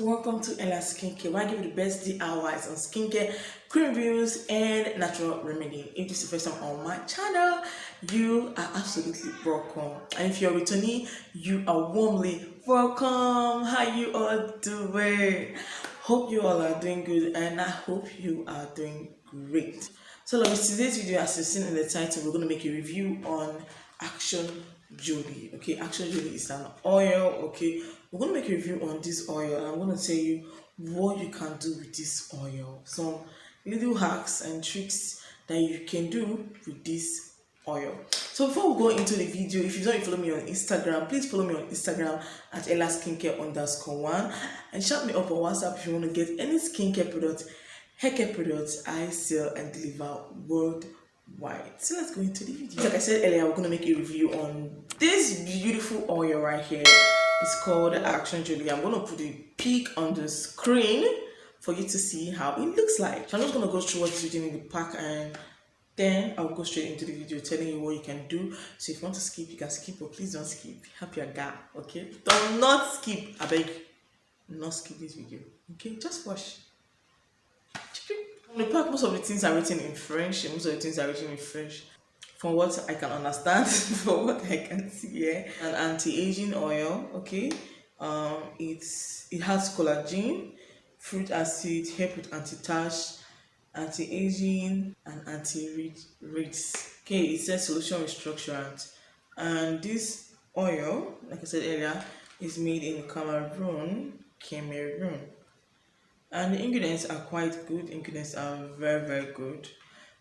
welcome to Ella Skincare, where I give you the best DIYs on skincare, cream reviews, and natural remedy. If this is the first time on my channel, you are absolutely welcome. And if you're returning, you are warmly welcome. How you all doing? Hope you all are doing good, and I hope you are doing great. So, today's video, as you've seen in the title, we're going to make a review on Action Jolie. Okay, Action Jolie is an oil. Okay, we're going to make a review on this oil, and I'm going to tell you what you can do with this oil, some little hacks and tricks that you can do with this oil. So before we go into the video, if you don't follow me on Instagram, please follow me on Instagram at ellaskincare_1 and shout me up on WhatsApp if you want to get any skincare products, haircare products I sell and deliver worldwide. So let's go into the video. Like I said earlier, we're going to make a review on this beautiful oil right here. It's called Action Jolie. I'm going to put the pic on the screen for you to see how it looks like. So I'm just going to go through what's written in the pack, and then I'll go straight into the video telling you what you can do. So if you want to skip, you can skip, but please don't skip. Help your guy, okay? Do not skip. I beg, not skip this video, okay? Just watch. On the pack, most of the things are written in French. From what I can understand, from what I can see here. An anti-aging oil, okay? It has collagen, fruit acid, help with anti-tash, anti-aging, and anti-ridges. Okay, it says solution restructurant, and this oil, like I said earlier, is made in Cameroon, and the ingredients are quite good. Ingredients are very good.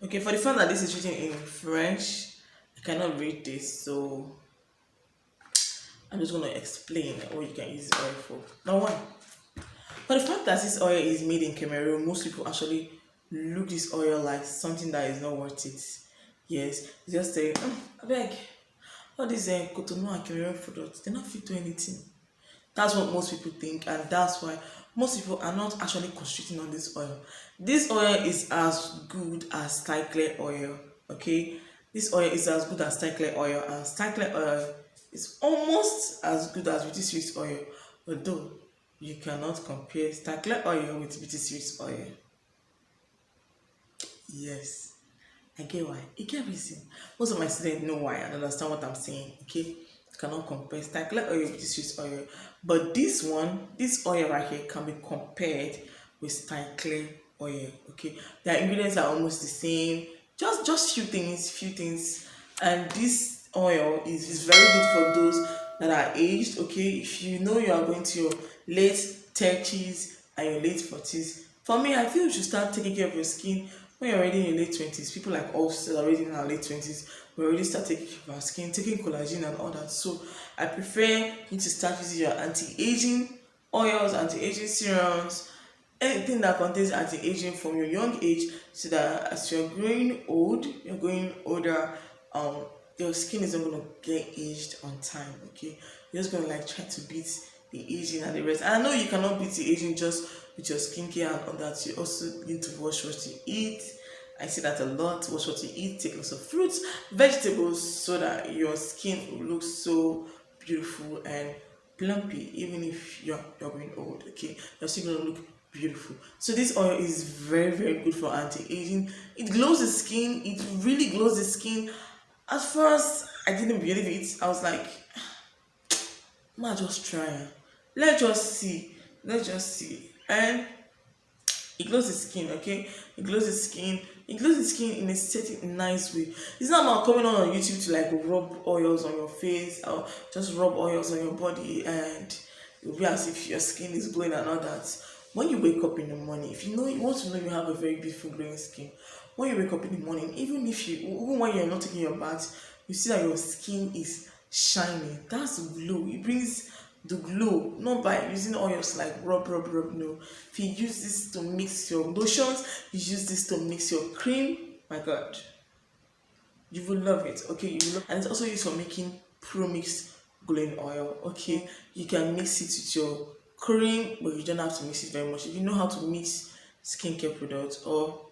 Okay, for the fact that this is written in French, I cannot read this, so I'm just going to explain what you can use this oil for. Now, one, for the fact that this oil is made in Cameroon, most people actually look this oil like something that is not worth it. Yes, just say, I beg, all these Cotonou and Cameroon products, they're not fit to anything. That's what most people think, and that's why most people are not actually concentrating on this oil. This oil is as good as Cycler oil, okay? This oil is as good as Cycler oil, and Cycler oil is almost as good as Beauty Sweet oil, although you cannot compare Cycler oil with Beauty Sweet oil. Yes, I get why. I get reason. Most of my students know why and understand what I'm saying, okay? Cannot compare Cycler oil with this sweet oil, but this oil right here can be compared with Cycler oil. Okay, the ingredients are almost the same, just few things, and this oil is very good for those that are aged. Okay, if you know you are going to your late 30s and your late 40s, for me, I feel you should start taking care of your skin when you're already in your late 20s. People like us that are already in our late 20s, we already start taking care of our skin, taking collagen and all that. So I prefer you to start using your anti-aging oils, anti-aging serums, anything that contains anti-aging from your young age, so that as you're growing older, your skin isn't going to get aged on time. Okay, you're just going to like try to beat the aging and the rest. And I know you cannot beat the aging just with your skincare and all that. You also need to watch what you eat. I see that a lot. Watch what you eat. Take lots of fruits, vegetables, so that your skin will look so beautiful and plumpy, even if you're growing old. Okay, your skin will look beautiful. So this oil is very good for anti-aging. It glows the skin. It really glows the skin. At first, I didn't believe it. I was like, might just try. Let's just see. And it glows the skin, okay? It glows the skin in a certain nice way. It's not about coming on YouTube to like rub oils on your face or just rub oils on your body and it will be as if your skin is glowing and all that. When you wake up in the morning, if you want to know you have a very beautiful glowing skin, when you wake up in the morning, even when you're not taking your bath, you see that your skin is shining. That's the glow. It brings the glow, not by using oils like rub, no. If you use this to mix your lotions, you use this to mix your cream, my god, you will love it. Okay, and it's also used for making pro mix glowing oil. Okay, you can mix it with your cream, but you don't have to mix it very much. If you know how to mix skincare products, or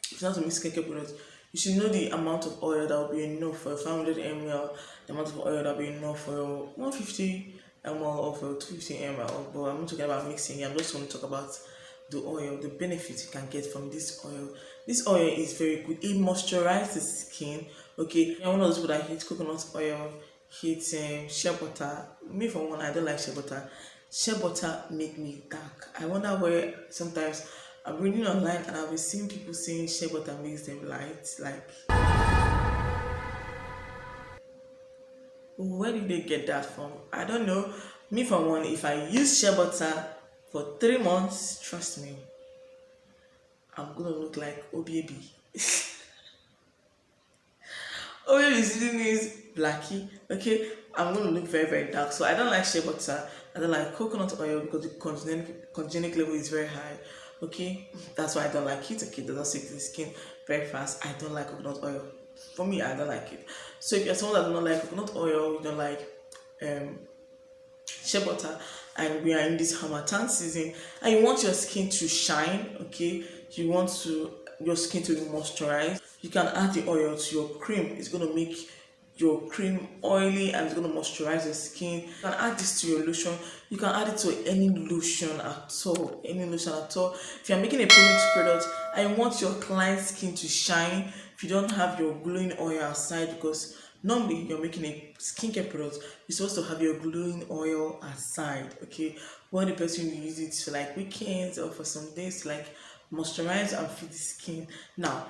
if you know how to mix skincare products, you should know the amount of oil that will be enough for 500 ml, the amount of oil that will be enough for 150 ml of 250 ml, but I'm not talking about mixing. I'm just going to talk about the oil, the benefits you can get from this oil. This oil is very good. It moisturizes the skin. Okay, I'm one of those people that hate coconut oil, hate shea butter. Me for one, I don't like shea butter. Shea butter make me dark. I wonder where sometimes I'm reading online and I've been seeing people saying shea butter makes them light. Like, where did they get that from? I don't know. Me for one, if I use shea butter for 3 months, trust me, I'm gonna look like Obaby. Obaby is blacky. Okay, I'm gonna look very, very dark. So I don't like shea butter. I don't like coconut oil because the congeneric level is very high. Okay, that's why I don't like it. Okay, it doesn't stick to the skin very fast. I don't like coconut oil. For me, I don't like it. So if you're someone that does not like coconut oil, you don't like shea butter, and we are in this Hamatan season, and you want your skin to shine, okay, you want your skin to be moisturized, you can add the oil to your cream. It's going to make your cream oily and it's going to moisturize your skin. You can add this to your lotion. You can add it to any lotion at all. If you're making a premix product and you want your client's skin to shine, if you don't have your glowing oil aside, because normally you're making a skincare product, you're supposed to have your glowing oil aside, okay? When the person will use it for like weekends or for some days to like moisturize and feed the skin. Now,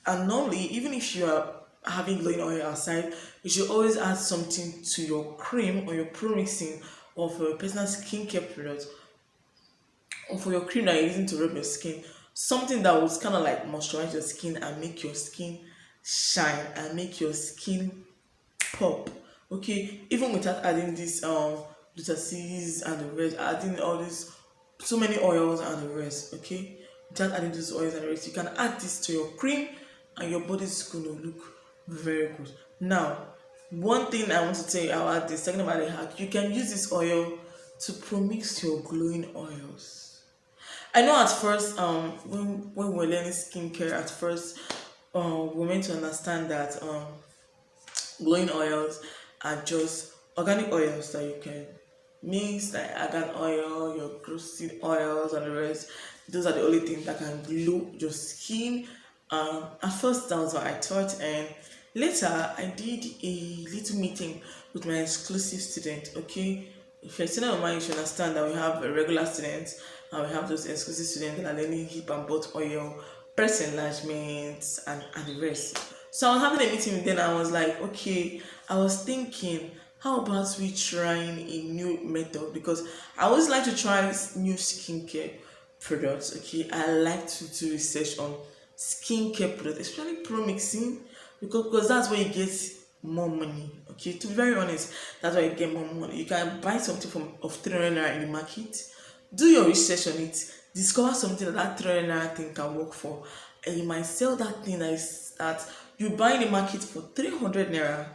normally, even if you are having glowing oil outside, you should always add something to your cream or your pro-mixing or for your personal skincare product or for your cream that you're using to rub your skin. Something that will kind of like moisturize your skin and make your skin shine and make your skin pop. Okay, even without adding this glutathione and the rest, adding all this so many oils and the rest. Okay, without adding these oils and the rest, you can add this to your cream and your body's gonna look very good. Now, one thing I want to tell you about this, talking about the hack, you can use this oil to pro-mix your glowing oils. I know at first, when we're learning skincare, at first, we're meant to understand that glowing oils are just organic oils that you can mix, like argan oil, your grapeseed oils, and the rest. Those are the only things that can glow your skin. At first, that was what I thought, and later I did a little meeting with my exclusive student. Okay, if you're a student of mine, you should understand that we have a regular students and we have those exclusive students that are learning hip and butt oil, breast enlargement, and the rest. So I was having a meeting with them and I was like, okay, I was thinking, how about we trying a new method? Because I always like to try new skincare products. Okay, I like to do research on skincare products, especially pro-mixing, because that's where you get more money. Okay, to be very honest, that's where you get more money. You can buy something of 300 naira in the market, do your research on it, discover something that 300 naira thing can work for, and you might sell that thing that you buy in the market for 300 naira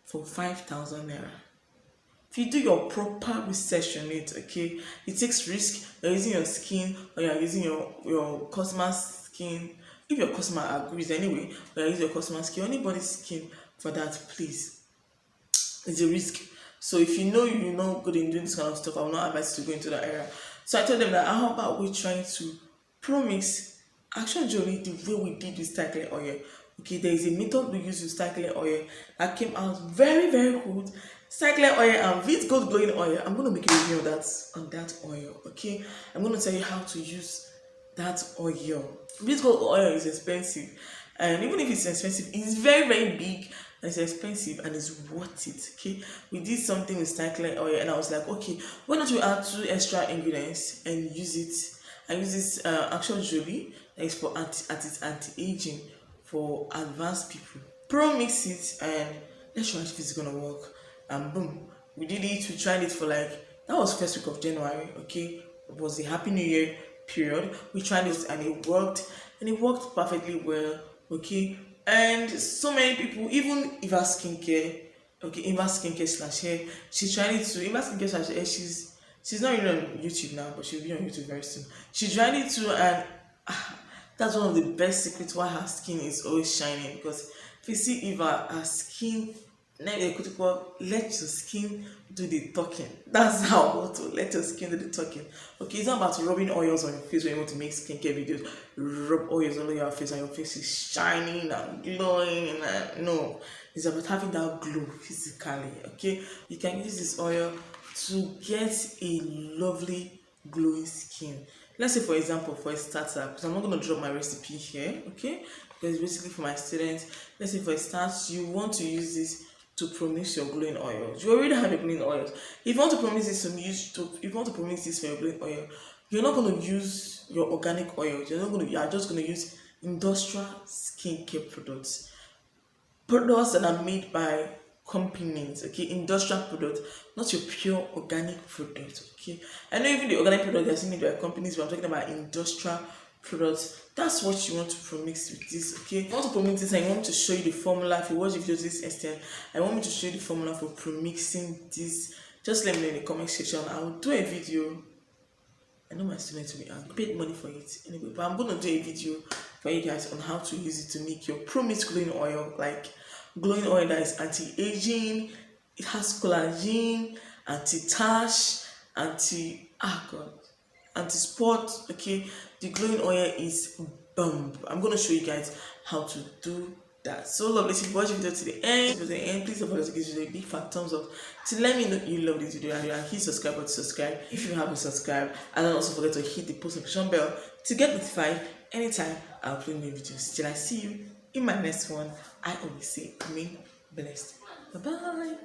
for 5,000 naira. If you do your proper research on it, okay, it takes risk. You're using your skin or you're using your customer's skin. If your customer agrees anyway, or use your customer's skin, anybody's skin for that, please. It's a risk. So if you know you're not good in doing this kind of stuff, I will not advise you to go into that area. So I told them that how about we trying to pro-mix Action Jolie the way we did with cycling oil. Okay, there is a method we use with cycling oil that came out very, very good. Cycling oil and Vit Gold Glowing Oil. I'm going to make a review on that oil. Okay, I'm going to tell you how to use that oil. Vit Gold oil is expensive, and even if it's expensive, it's very, very big and it's expensive and it's worth it. Okay, we did something with cycling oil and I was like, okay, why don't we add 2 extra ingredients and use it? I use this Action Jolie that is for anti-aging for advanced people. Pro mix it and let's try if it's gonna work. And boom, we did it. We tried it for like, that was first week of January. Okay, it was a Happy New Year period. We tried it and it worked perfectly well. Okay, and so many people, even Eva Skincare, okay, Eva Skincare / hair, she tried it too. Eva Skincare / hair, she's not even on YouTube now, but she'll be on YouTube very soon. She tried it too, and that's one of the best secrets why her skin is always shining. Because if you see Eva, her skin let your skin do the talking. That's how I want to let your skin do the talking. Okay, it's not about rubbing oils on your face when you want to make skincare videos. Rub oils all over your face and your face is shining and glowing. And no, it's about having that glow physically. Okay, you can use this oil to get a lovely glowing skin. Let's say, for example, for a starter, because I'm not going to drop my recipe here, okay, because basically for my students, let's say for a start, you want to use this to promise your glowing oils. You already have your glowing oils. If you want to promise this if you want to promise this for your glowing oil, you're not going to use your organic oils. You are just going to use industrial skincare products that are made by companies, okay, industrial products, not your pure organic product. Okay, I know even the organic product that's made by companies, but I'm talking about industrial products. That's what you want to premix with this. Okay, if you want to premix this and you want me to show you the formula, if you watch the video to this extent, I want me to show you the formula for premixing this, just let me know in the comment section. I will do a video. I know my students will be paid money for it anyway, but I'm going to do a video for you guys on how to use it to make your promised glowing oil, like glowing oil that is anti-aging, it has collagen, anti-tash, anti-spot. Okay, the glowing oil is bomb. I'm going to show you guys how to do that. So lovely. If you watch the video to the end, please don't forget to give this video a big fat thumbs up to let me know you love this video, and hit subscribe button to subscribe if you haven't subscribed, and don't also forget to hit the post notification bell to get notified anytime I upload new videos. Till I see you in my next one, I always say remain blessed. Bye bye.